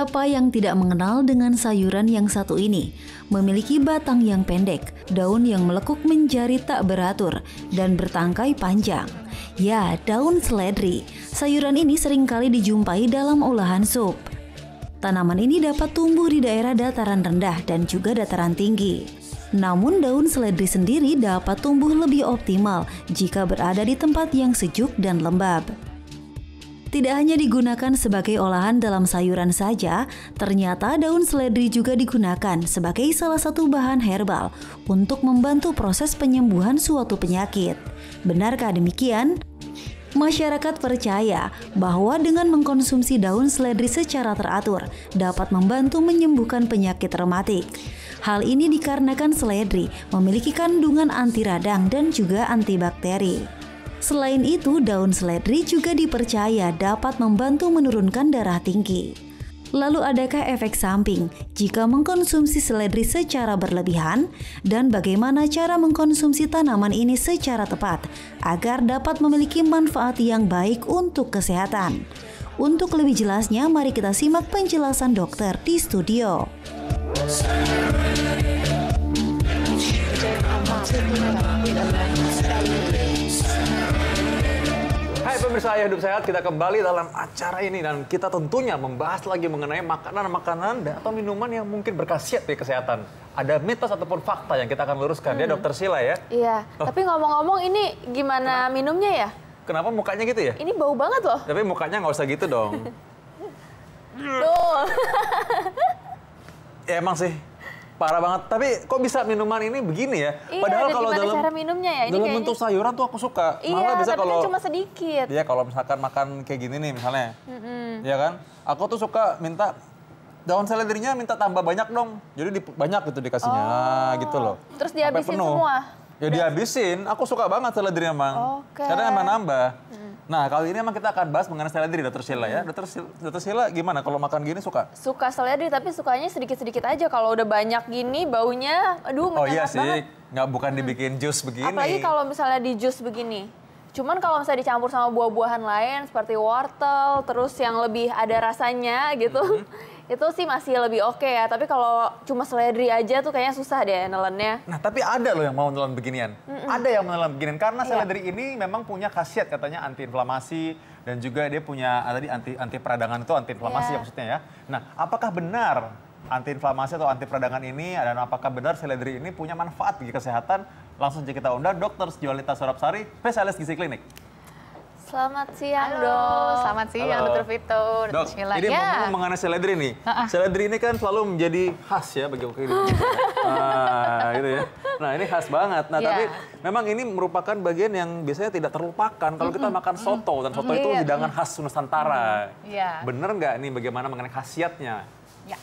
Siapa yang tidak mengenal dengan sayuran yang satu ini? Memiliki batang yang pendek, daun yang melekuk menjadi tak beratur, dan bertangkai panjang. Ya, daun seledri. Sayuran ini seringkali dijumpai dalam olahan sup. Tanaman ini dapat tumbuh di daerah dataran rendah dan juga dataran tinggi. Namun daun seledri sendiri dapat tumbuh lebih optimal jika berada di tempat yang sejuk dan lembab. Tidak hanya digunakan sebagai olahan dalam sayuran saja, ternyata daun seledri juga digunakan sebagai salah satu bahan herbal untuk membantu proses penyembuhan suatu penyakit. Benarkah demikian? Masyarakat percaya bahwa dengan mengkonsumsi daun seledri secara teratur dapat membantu menyembuhkan penyakit rematik. Hal ini dikarenakan seledri memiliki kandungan anti radang dan juga antibakteri. Selain itu, daun seledri juga dipercaya dapat membantu menurunkan darah tinggi. Lalu adakah efek samping jika mengkonsumsi seledri secara berlebihan? Dan bagaimana cara mengkonsumsi tanaman ini secara tepat agar dapat memiliki manfaat yang baik untuk kesehatan? Untuk lebih jelasnya, mari kita simak penjelasan dokter di studio. Hai pemirsa Ayah Hidup Sehat, kita kembali dalam acara ini dan kita tentunya membahas lagi mengenai makanan-makanan atau minuman yang mungkin berkhasiat di kesehatan. Ada mitos ataupun fakta yang kita akan luruskan ya, Dokter Sheila ya. Iya, tapi ngomong-ngomong ini gimana minumnya ya? Kenapa mukanya gitu ya? Ini bau banget loh. Tapi mukanya nggak usah gitu dong. Tuh. Ya emang sih. Parah banget, tapi kok bisa minuman ini begini ya? Iya, Padahal dan kalau gimana dalam cara minumnya ya? Ini dalam kayaknya... bentuk sayuran tuh aku suka. Iya, Malah bisa tapi kalau kan cuma sedikit. Iya, kalau misalkan makan kayak gini nih misalnya. Iya kan? Aku tuh suka minta daun seledrinya minta tambah banyak dong. Jadi banyak gitu dikasihnya. Nah, gitu loh. Terus dihabisin semua? Ya dihabisin. Aku suka banget seledri emang. Oke. Karena emang nambah. Nah, kali ini emang kita akan bahas mengenai seledri, Dokter Sheila ya. Dokter Sheila gimana kalau makan gini suka? Suka seledri, tapi sukanya sedikit-sedikit aja. Kalau udah banyak gini, baunya, aduh Oh iya menyengat sih, banget. nggak bukan dibikin jus begini. Apalagi kalau misalnya di jus begini. Cuman kalau misalnya dicampur sama buah-buahan lain, seperti wortel, terus yang lebih ada rasanya gitu, itu sih masih lebih oke ya. Tapi kalau cuma seledri aja tuh kayaknya susah deh nelennya. Nah, tapi ada loh yang mau nelan beginian. Ada yang menelan beginian karena seledri ini memang punya khasiat katanya antiinflamasi dan juga dia punya tadi anti peradangan itu antiinflamasi ya maksudnya ya. Nah, apakah benar antiinflamasi atau anti peradangan ini dan apakah benar seledri ini punya manfaat bagi kesehatan? Langsung saja kita undang Dr. Sejolita Sorapsari, spesialis gizi klinik. Selamat siang, Halo, Dok. selamat siang, Dr. Vito, Dok, Dr. Sheila. ini ngomong mengenai seledri nih. Seledri ini kan selalu menjadi khas ya bagi kehidupan. Gitu ya. Nah, ini khas banget. Nah, tapi memang ini merupakan bagian yang biasanya tidak terlupakan kalau kita makan soto. Dan soto itu hidangan khas Nusantara. Bener nggak nih bagaimana mengenai khasiatnya? Ya.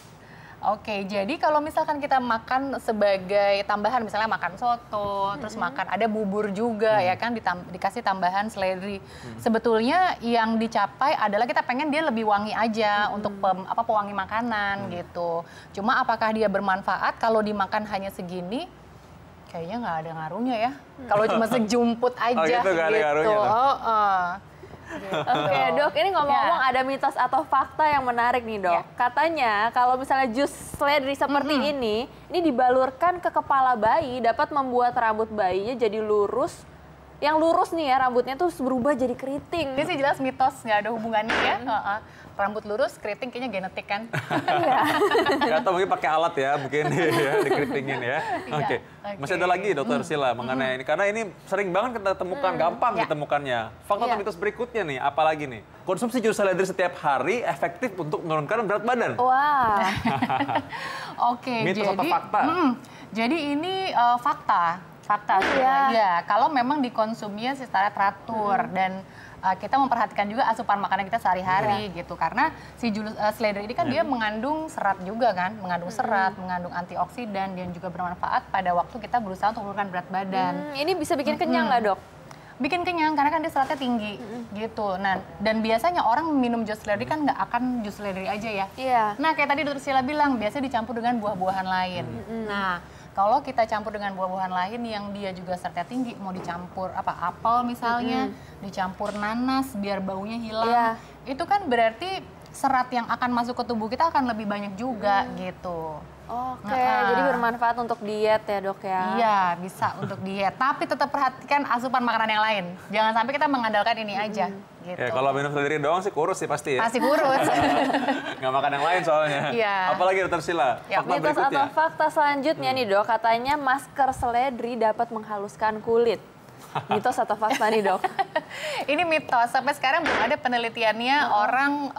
Oke, jadi kalau misalkan kita makan sebagai tambahan, misalnya makan soto, terus makan ada bubur juga ya kan, dikasih tambahan seledri. Sebetulnya yang dicapai adalah kita pengen dia lebih wangi aja untuk pewangi makanan gitu. Cuma apakah dia bermanfaat kalau dimakan hanya segini? Kayaknya nggak ada ngaruhnya ya. Kalau cuma sejumput aja gitu. Nggak ada ngaruhnya, Gitu. Oke, Dok, ini ngomong-ngomong ada mitos atau fakta yang menarik nih, Dok. Katanya kalau misalnya jus seledri seperti ini dibalurkan ke kepala bayi dapat membuat rambut bayinya jadi lurus. Yang lurus nih ya, rambutnya tuh berubah jadi keriting. Ini sih jelas mitos, nggak ada hubungannya ya. Rambut lurus, keriting kayaknya genetik kan. Ya, atau mungkin pakai alat ya, mungkin ya, dikeritingin ya. Oke. Masih ada lagi Dokter Sheila mengenai ini, karena ini sering banget kita temukan, gampang ditemukannya. Fakta atau mitos berikutnya nih, apalagi nih? Konsumsi jus seledri setiap hari efektif untuk menurunkan berat badan. Wah. Oke, mitos atau fakta? Jadi ini fakta ya, kalau memang dikonsumsinya secara teratur dan kita memperhatikan juga asupan makanan kita sehari-hari gitu, karena si seledri ini kan dia mengandung serat juga kan, mengandung serat, mengandung antioksidan dan juga bermanfaat pada waktu kita berusaha untuk menurunkan berat badan. Ini bisa bikin kenyang nggak, Dok? Bikin kenyang karena kan dia seratnya tinggi gitu. Nah, dan biasanya orang minum jus seledri kan nggak akan jus seledri aja ya. Nah, kayak tadi Dr. Sheila bilang, biasanya dicampur dengan buah-buahan lain. Nah, kalau kita campur dengan buah-buahan lain yang dia juga seratnya tinggi, mau dicampur apel misalnya, dicampur nanas biar baunya hilang, itu kan berarti serat yang akan masuk ke tubuh kita akan lebih banyak juga gitu. Oke, jadi bermanfaat untuk diet ya dok ya? Iya, bisa untuk diet. Tapi tetap perhatikan asupan makanan yang lain. Jangan sampai kita mengandalkan ini aja. Gitu. Ya kalau minum seledri doang sih kurus sih pasti ya. Pasti kurus. Nggak makan yang lain soalnya. Iya. Apalagi dokter Sila, Ya, fakta Mitos berikutnya. atau fakta selanjutnya nih dok, katanya masker seledri dapat menghaluskan kulit. Mitos atau fakta nih dok? Ini mitos. Sampai sekarang belum ada penelitiannya orang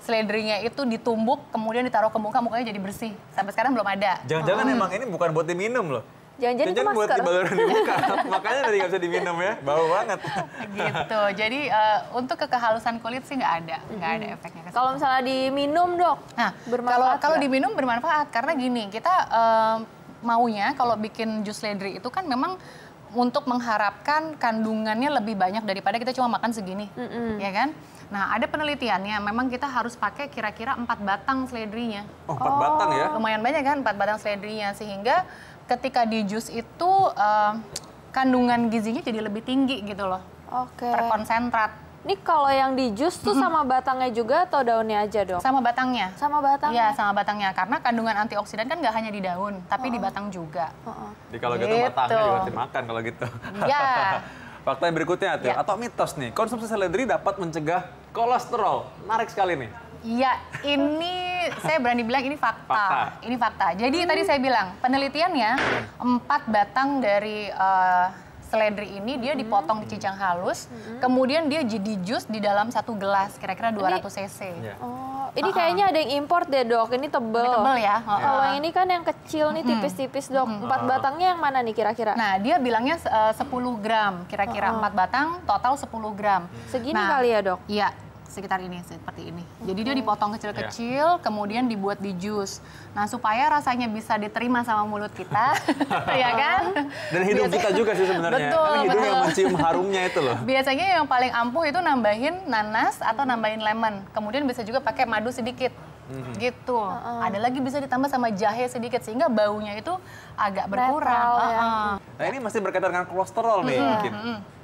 seledrinya itu ditumbuk, kemudian ditaruh ke muka, mukanya jadi bersih. Sampai sekarang belum ada. Jangan-jangan emang ini bukan buat diminum loh. Jangan-jangan itu buat masker. dibalurin di muka. Makanya tadi nggak bisa diminum ya, bau banget. Gitu. Jadi untuk kehalusan kulit sih nggak ada efeknya. ke situ. Kalau misalnya diminum dok, Nah, bermanfaat kalau nggak? diminum bermanfaat karena gini, kita maunya kalau bikin jus seledri itu kan memang untuk mengharapkan kandungannya lebih banyak daripada kita cuma makan segini, ya kan? Nah, ada penelitiannya, memang kita harus pakai kira-kira 4 batang seledrinya. Oh, 4 batang ya? Lumayan banyak kan 4 batang seledrinya, sehingga ketika di jus itu kandungan gizinya jadi lebih tinggi gitu loh, Oke. terkonsentrat. Ini kalau yang di jus tuh sama batangnya juga atau daunnya aja dok? Sama batangnya. Sama batang? Iya, sama batangnya. Karena kandungan antioksidan kan nggak hanya di daun, tapi di batang juga. Jadi kalau gitu Gitu. batangnya juga dimakan kalau gitu. Iya. Fakta yang berikutnya tuh, Ya. atau mitos nih, konsumsi seledri dapat mencegah kolesterol. Menarik sekali nih. Iya, ini saya berani bilang ini fakta. Fakta. Ini fakta. Jadi tadi saya bilang, penelitiannya 4 batang dari seledri ini dia dipotong dicicang halus, kemudian dia jadi jus di dalam 1 gelas, kira-kira 200 cc. Iya. Oh, ini kayaknya ada yang import deh dok, ini tebel. Ini tebel ya. Kalau yang ini kan yang kecil nih, tipis-tipis dok. 4 batangnya yang mana nih kira-kira? Nah, dia bilangnya 10 gram, kira-kira 4 batang, total 10 gram. Segini Nah, kali ya dok? Iya, sekitar ini, seperti ini. Jadi dia dipotong kecil-kecil, kemudian dibuat di jus. Nah, supaya rasanya bisa diterima sama mulut kita, ya kan? Dan hidung kita juga sih sebenarnya. Betul, Karena hidung yang betul. mencium harumnya itu loh. Biasanya yang paling ampuh itu nambahin nanas atau nambahin lemon. Kemudian bisa juga pakai madu sedikit. Gitu. Ada lagi bisa ditambah sama jahe sedikit sehingga baunya itu agak berkurang. Netral ya. Nah ini masih berkaitan dengan kolesterol nih mungkin.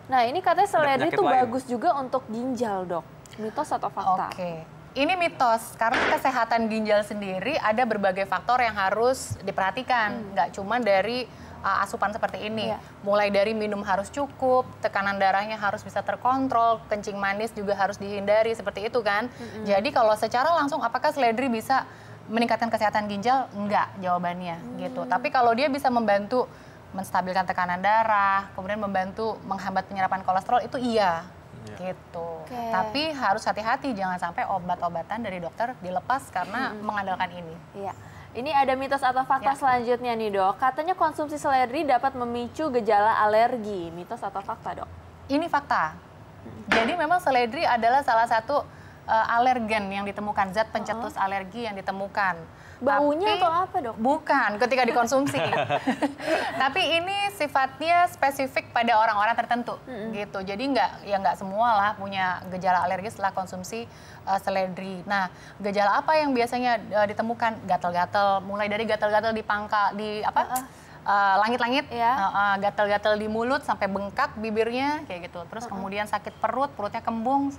Nah ini katanya seledri penyakit itu lain. bagus juga untuk ginjal dok. Mitos atau fakta? Oke. Ini mitos, karena kesehatan ginjal sendiri ada berbagai faktor yang harus diperhatikan. Nggak cuma dari asupan seperti ini. Iya. Mulai dari minum harus cukup, tekanan darahnya harus bisa terkontrol, kencing manis juga harus dihindari, seperti itu kan. Jadi kalau secara langsung apakah seledri bisa meningkatkan kesehatan ginjal? Enggak jawabannya gitu. Tapi kalau dia bisa membantu menstabilkan tekanan darah, kemudian membantu menghambat penyerapan kolesterol, itu iya. Gitu. Oke. Tapi harus hati-hati, jangan sampai obat-obatan dari dokter dilepas karena mengandalkan ini. Iya. Ini ada mitos atau fakta Ya. selanjutnya nih dok. Katanya konsumsi seledri dapat memicu gejala alergi. Mitos atau fakta dok? Ini fakta. Jadi memang seledri adalah salah satu alergen yang ditemukan, zat pencetus alergi yang ditemukan. Baunya Tapi- atau apa dok? Bukan, ketika dikonsumsi. Tapi ini sifatnya spesifik pada orang-orang tertentu, gitu. Jadi nggak semua lah punya gejala alergi setelah konsumsi seledri. Nah, gejala apa yang biasanya ditemukan? Gatal-gatal, mulai dari gatal-gatal di pangkal, di apa? Langit-langit, Ya. gatal-gatal di mulut sampai bengkak bibirnya, kayak gitu. Terus kemudian sakit perut, perutnya kembung.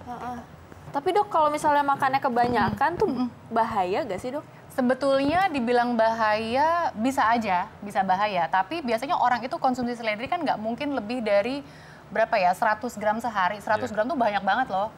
Tapi dok kalau misalnya makannya kebanyakan tuh bahaya gak sih dok? Sebetulnya dibilang bahaya, bisa aja, bisa bahaya. Tapi biasanya orang itu konsumsi seledri kan nggak mungkin lebih dari berapa ya, 100 gram sehari. 100 gram tuh banyak banget loh.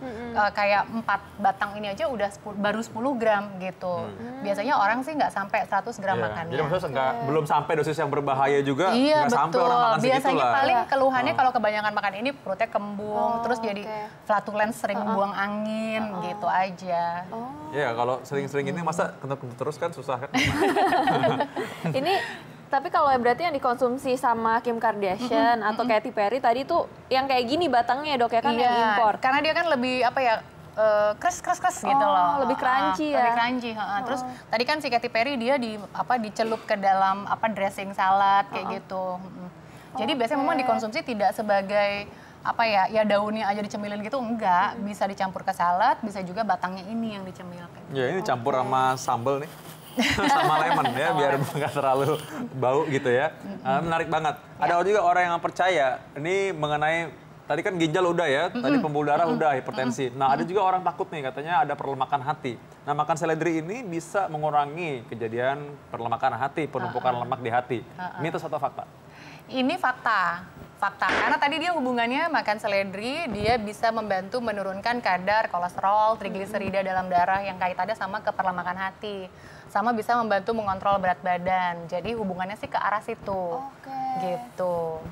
Kayak 4 batang ini aja udah baru 10 gram gitu. Biasanya orang sih nggak sampai 100 gram Iya. makannya. Jadi maksudnya belum sampai dosis yang berbahaya juga, Iya nggak sampai betul. orang makan segitu Biasanya lah. paling keluhannya kalau kebanyakan makan ini perutnya kembung, Oh, terus jadi oke. flatulence, sering buang angin, gitu aja. Iya, kalau sering-sering ini masa kentut-kentut terus kan susah kan. Ini tapi kalau berarti yang dikonsumsi sama Kim Kardashian atau Katy Perry tadi tuh yang kayak gini batangnya dok ya kan yang impor. Karena dia kan lebih apa ya, keras gitu loh. lebih crunchy ya. Lebih crunchy. Terus tadi kan si Katy Perry dia dicelup ke dalam dressing salad kayak gitu. Jadi biasanya memang dikonsumsi tidak sebagai ya daunnya aja dicemilin gitu, enggak. Bisa dicampur ke salad, bisa juga batangnya ini yang dicemil. Ya ini campur sama sambal nih. Sama lemon ya, biar nggak terlalu bau gitu ya. Menarik banget. Ada juga orang yang percaya ini mengenai tadi kan ginjal udah ya, tadi pembuluh darah udah, hipertensi. Nah, ada juga orang takut nih, katanya ada perlemakan hati. Nah, makan seledri ini bisa mengurangi kejadian perlemakan hati, penumpukan lemak di hati. Mitos atau fakta? Ini fakta. Fakta, karena tadi dia hubungannya makan seledri, dia bisa membantu menurunkan kadar kolesterol, trigliserida dalam darah yang kaitannya sama keperlemakan hati. Sama bisa membantu mengontrol berat badan. Jadi hubungannya sih ke arah situ. Gitu.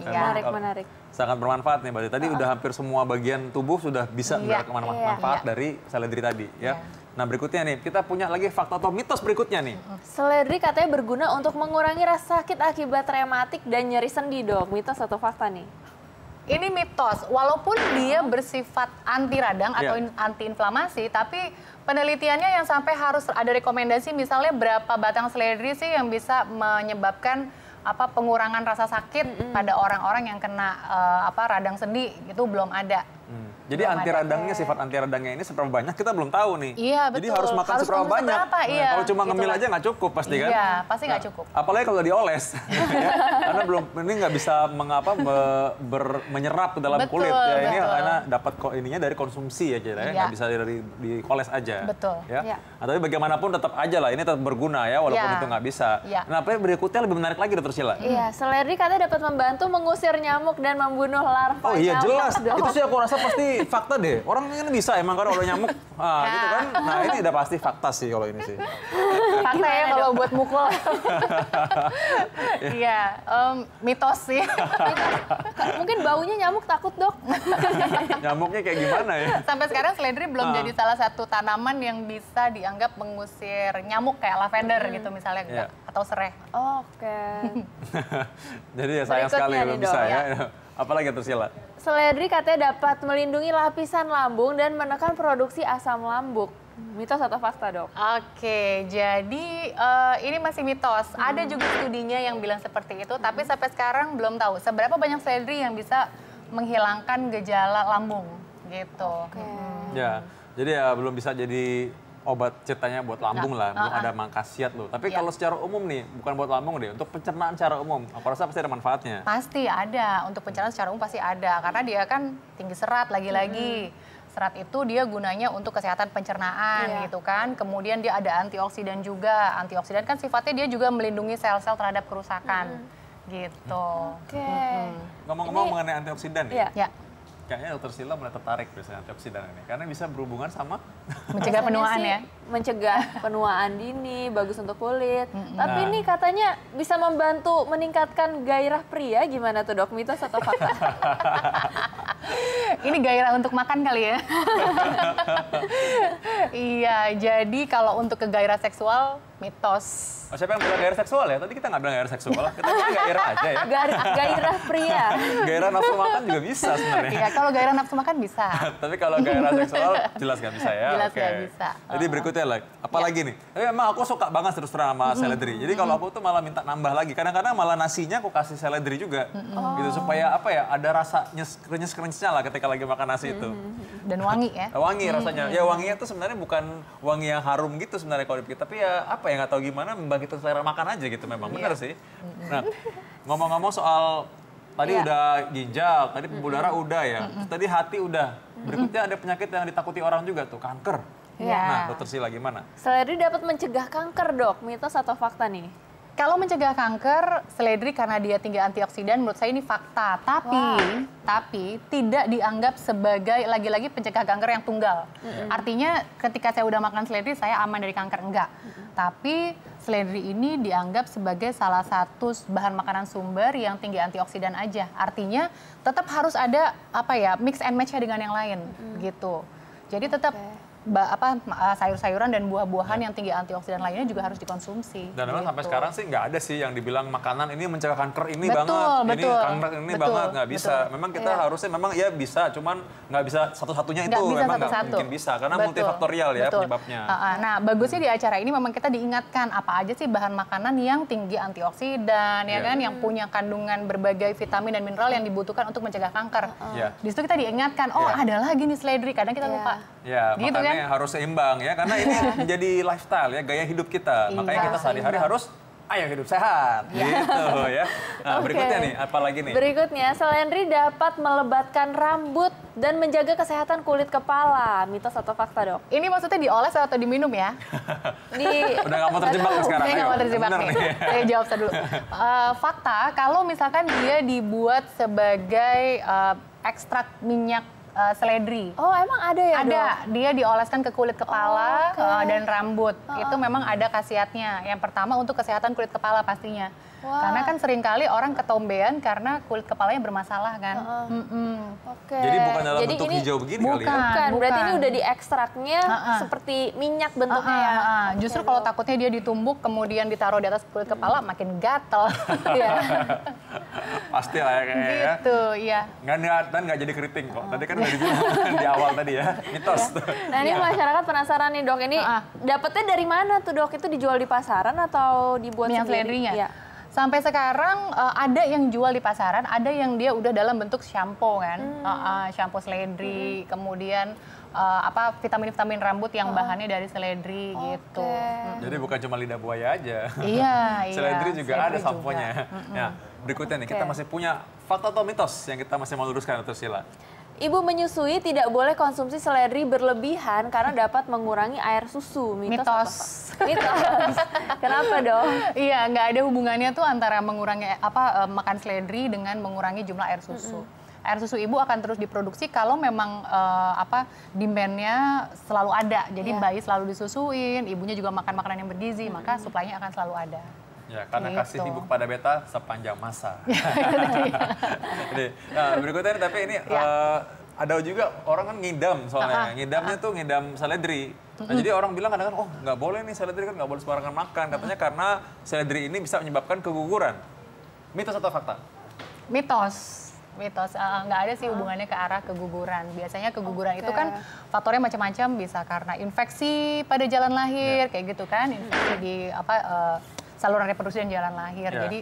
Menarik, menarik. Sangat bermanfaat nih, berarti tadi udah hampir semua bagian tubuh sudah bisa mendapatkan manfaat dari seledri tadi ya. Nah, berikutnya nih, kita punya lagi fakta atau mitos berikutnya nih. Seledri katanya berguna untuk mengurangi rasa sakit akibat rematik dan nyeri sendi, Dok. Mitos atau fakta nih? Ini mitos, walaupun dia bersifat anti radang atau anti inflamasi, tapi penelitiannya yang sampai harus ada rekomendasi misalnya berapa batang seledri sih yang bisa menyebabkan pengurangan rasa sakit pada orang-orang yang kena radang sendi, itu belum ada. Jadi anti radangnya, sifat anti radangnya ini seberapa banyak kita belum tahu nih. Iya, betul. Jadi harus makan seberapa banyak. Kalau cuma ngemil aja nggak cukup pasti kan? Iya, pasti nggak cukup. Apalagi kalau dioles, ya. Karena ini nggak bisa menyerap ke dalam kulit. Ya, ini karena dapat ininya dari konsumsi aja, ya. Nggak bisa dioles aja. Betul. Ya. Nah, tapi bagaimanapun tetap aja lah, ini tetap berguna ya, walaupun itu nggak bisa. Nah, apa berikutnya lebih menarik lagi, Dokter Sheila? Iya, seledri katanya dapat membantu mengusir nyamuk dan membunuh larva. Oh iya, jelas. Itu sih aku rasa pasti fakta deh. Orang ini bisa emang kalau nyamuk, gitu kan. Nah, ini udah pasti fakta sih kalau ini sih. Fakta ya kalau buat mukul. Iya, mitos sih. Mungkin baunya nyamuk takut, Dok. Nyamuknya kayak gimana ya? Sampai sekarang seledri belum jadi salah satu tanaman yang bisa dianggap mengusir nyamuk kayak lavender gitu misalnya, atau serai. Oke. Jadi ya sayang sekali belum bisa ya. Apalagi Dokter Sheila? Seledri katanya dapat melindungi lapisan lambung dan menekan produksi asam lambung. Mitos atau fakta, Dok? Oke, jadi ini masih mitos. Ada juga studinya yang bilang seperti itu, tapi sampai sekarang belum tahu seberapa banyak seledri yang bisa menghilangkan gejala lambung gitu. Ya, jadi ya belum bisa jadi obat ceritanya buat lambung lah, belum ada khasiat loh. Tapi kalau secara umum nih, bukan buat lambung deh, untuk pencernaan secara umum, aku rasa pasti ada manfaatnya. Pasti ada, untuk pencernaan secara umum pasti ada, karena dia kan tinggi serat lagi-lagi. Serat itu dia gunanya untuk kesehatan pencernaan gitu kan. Kemudian dia ada antioksidan juga. Antioksidan kan sifatnya dia juga melindungi sel-sel terhadap kerusakan gitu. Ngomong-ngomong mengenai antioksidan ya. Kayaknya Dokter Sheila mulai tertarik biasanya antioksidan ini, karena bisa berhubungan sama mencegah penuaan ya. Mencegah penuaan dini, bagus untuk kulit. Tapi ini katanya bisa membantu meningkatkan gairah pria, gimana tuh, Dok? Mitos atau fakta? Ini gairah untuk makan kali ya. Iya, jadi kalau untuk ke gairah seksual, mitos. Oh, siapa yang bilang gairah seksual ya? Tadi kita nggak bilang gairah seksual, kita bilang gairah aja ya. Gairah pria. Gairah nafsu makan juga bisa sebenarnya. Iya, kalau gairah nafsu makan bisa. Tapi kalau gairah seksual jelas nggak bisa ya. Jelas nggak bisa. Jadi berikutnya lah, apalagi nih? Tapi emang aku suka banget terus terang sama seledri. Jadi kalau aku tuh malah minta nambah lagi. Kadang-kadang malah nasinya aku kasih seledri juga, gitu supaya ada rasa krenyes-krenyesnya lah ketika lagi makan nasi itu. Dan wangi ya? Wangi rasanya. Ya wanginya tuh sebenarnya bukan wangi yang harum gitu sebenarnya kalau dipikir. Tapi ya nggak tahu gimana membangkitkan selera makan aja gitu memang. Bener sih. Nah, ngomong-ngomong soal tadi udah ginjal, tadi pembuluh darah udah ya. Tadi hati udah. Berikutnya ada penyakit yang ditakuti orang juga tuh, kanker. Nah, Dokter Sheila gimana? Seledri dapat mencegah kanker, Dok. Mitos atau fakta nih? Kalau mencegah kanker, seledri karena dia tinggi antioksidan, menurut saya ini fakta. Tapi tidak dianggap sebagai lagi-lagi pencegah kanker yang tunggal. Artinya ketika saya udah makan seledri, saya aman dari kanker. Enggak. Tapi seledri ini dianggap sebagai salah satu bahan makanan sumber yang tinggi antioksidan aja. Artinya tetap harus ada mix and match dengan yang lain gitu. Jadi tetap sayur-sayuran dan buah-buahan yang tinggi antioksidan lainnya juga harus dikonsumsi. Dan memang sampai sekarang sih nggak ada sih yang dibilang makanan ini mencegah kanker ini betul, banget, ini kanker ini banget, nggak bisa. Memang kita harusnya memang ya bisa, cuman nggak bisa satu-satunya itu, memang nggak mungkin bisa karena multifaktorial ya penyebabnya. Nah, bagusnya di acara ini memang kita diingatkan apa aja sih bahan makanan yang tinggi antioksidan, ya kan, yang punya kandungan berbagai vitamin dan mineral yang dibutuhkan untuk mencegah kanker. Di situ kita diingatkan, ada lagi nih seledri, kadang kita lupa. Gitu makanya harus seimbang ya, karena ini menjadi lifestyle ya, gaya hidup kita. Makanya kita sehari-hari harus ayo hidup sehat. Gitu ya. Nah, berikutnya nih, apa lagi nih? Berikutnya, seledri dapat melebatkan rambut dan menjaga kesehatan kulit kepala. Mitos atau fakta, Dok? Ini maksudnya dioles atau diminum ya? Udah nggak mau terjebak sekarang. Saya nggak mau terjebak nih. Saya jawab dulu. Fakta, kalau misalkan dia dibuat sebagai ekstrak minyak seledri. Oh, emang ada ya, Ada, Dok? dia dioleskan ke kulit kepala dan rambut. Itu memang ada khasiatnya. Yang pertama untuk kesehatan kulit kepala pastinya. Karena kan seringkali orang ketombean karena kulit kepalanya bermasalah kan. Oke. Jadi bukan dalam bentuk hijau begini kali ya? Bukan, berarti ini udah diekstraknya seperti minyak bentuknya ya? Justru kalau takutnya dia ditumbuk kemudian ditaruh di atas kulit kepala makin gatel. Pasti lah ya kayaknya ya. Gitu, iya. Dan nggak jadi keriting kok. Tadi kan udah dibilang di awal tadi ya, mitos. Nah ini masyarakat penasaran nih, Dok, ini dapetnya dari mana tuh, Dok? Itu dijual di pasaran atau dibuat Minyak sendiri? seledrinya? Ya. Sampai sekarang ada yang jual di pasaran, ada yang dia udah dalam bentuk shampoo kan, shampoo seledri, kemudian vitamin-vitamin rambut yang bahannya dari seledri gitu. Jadi bukan cuma lidah buaya aja. Iya. Seledri juga ada seledri samponya. Nah, berikutnya nih kita masih punya fakta atau mitos yang kita masih mau luruskan, Dr. Sheila. Ibu menyusui tidak boleh konsumsi seledri berlebihan karena dapat mengurangi air susu. Mitos. Mitos. Kenapa, Dok? Iya, nggak ada hubungannya tuh antara mengurangi makan seledri dengan mengurangi jumlah air susu. Air susu ibu akan terus diproduksi kalau memang demand-nya selalu ada. Jadi bayi selalu disusuin, ibunya juga makan makanan yang bergizi, maka suplainya akan selalu ada. Ya, karena kasih ibu kepada beta sepanjang masa. Nah, berikutnya tapi ini ada juga orang kan ngidam soalnya. Ngidamnya tuh ngidam seledri. Nah, jadi orang bilang kadang-kadang, oh nggak boleh nih seledri kan nggak boleh sembarangan makan. Katanya karena seledri ini bisa menyebabkan keguguran. Mitos atau fakta? Mitos. Nggak ada sih hubungannya ke arah keguguran. Biasanya keguguran itu kan faktornya macam-macam, bisa karena infeksi pada jalan lahir, kayak gitu kan, infeksi di saluran reproduksi dan jalan lahir. Jadi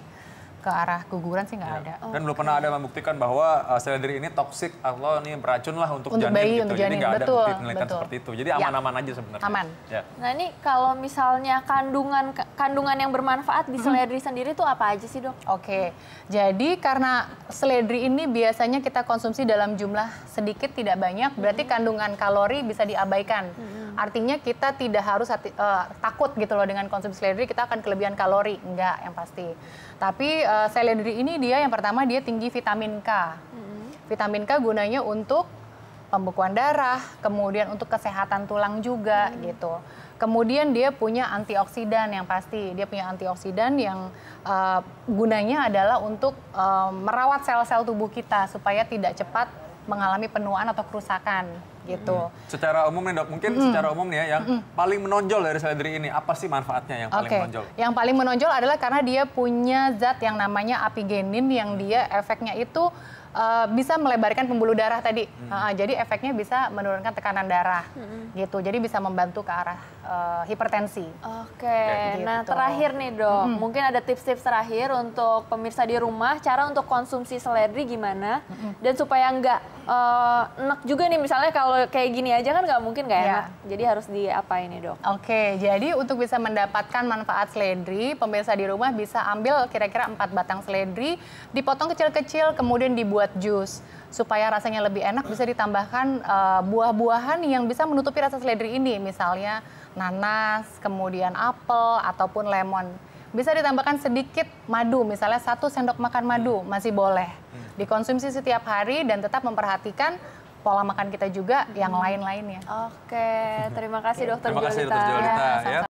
ke arah keguguran sih nggak ada. Dan belum pernah ada membuktikan bahwa seledri ini toksik atau ini beracun lah untuk janin bayi, gitu. untuk Jadi janin. nggak ada Betul, bukti penelitian seperti itu. Jadi aman-aman aja sebenarnya. Aman. Ya. Nah ini kalau misalnya kandungan yang bermanfaat di seledri sendiri itu apa aja sih, Dok? Oke, jadi karena seledri ini biasanya kita konsumsi dalam jumlah sedikit tidak banyak, berarti kandungan kalori bisa diabaikan. Artinya kita tidak harus takut gitu loh dengan konsumsi seledri, kita akan kelebihan kalori, enggak yang pasti. Tapi seledri ini dia yang pertama dia tinggi vitamin K. Vitamin K gunanya untuk pembekuan darah, kemudian untuk kesehatan tulang juga gitu. Kemudian dia punya antioksidan yang pasti. Dia punya antioksidan yang gunanya adalah untuk merawat sel-sel tubuh kita supaya tidak cepat mengalami penuaan atau kerusakan gitu. Secara umum nih, Dok, mungkin secara umum nih ya yang paling menonjol dari seledri ini apa sih manfaatnya yang paling menonjol? Yang paling menonjol adalah karena dia punya zat yang namanya apigenin yang dia efeknya itu bisa melebarkan pembuluh darah tadi. Jadi efeknya bisa menurunkan tekanan darah gitu. Jadi bisa membantu ke arah hipertensi. Oke. Gitu. Nah, terakhir nih, Dok. Mungkin ada tips-tips terakhir untuk pemirsa di rumah, cara untuk konsumsi seledri gimana dan supaya nggak enak juga nih, misalnya kalau kayak gini aja kan nggak mungkin nggak enak. Jadi harus diapain nih, Dok? Oke, jadi untuk bisa mendapatkan manfaat seledri, pemirsa di rumah bisa ambil kira-kira 4 batang seledri, dipotong kecil-kecil, kemudian dibuat jus. Supaya rasanya lebih enak bisa ditambahkan buah-buahan yang bisa menutupi rasa seledri ini, misalnya nanas, kemudian apel, ataupun lemon. Bisa ditambahkan sedikit madu, misalnya 1 sendok makan madu, masih boleh. Dikonsumsi setiap hari dan tetap memperhatikan pola makan kita juga yang lain-lainnya. Oke, terima kasih Dokter Jolita. Terima kasih Dokter Jolita. Ya,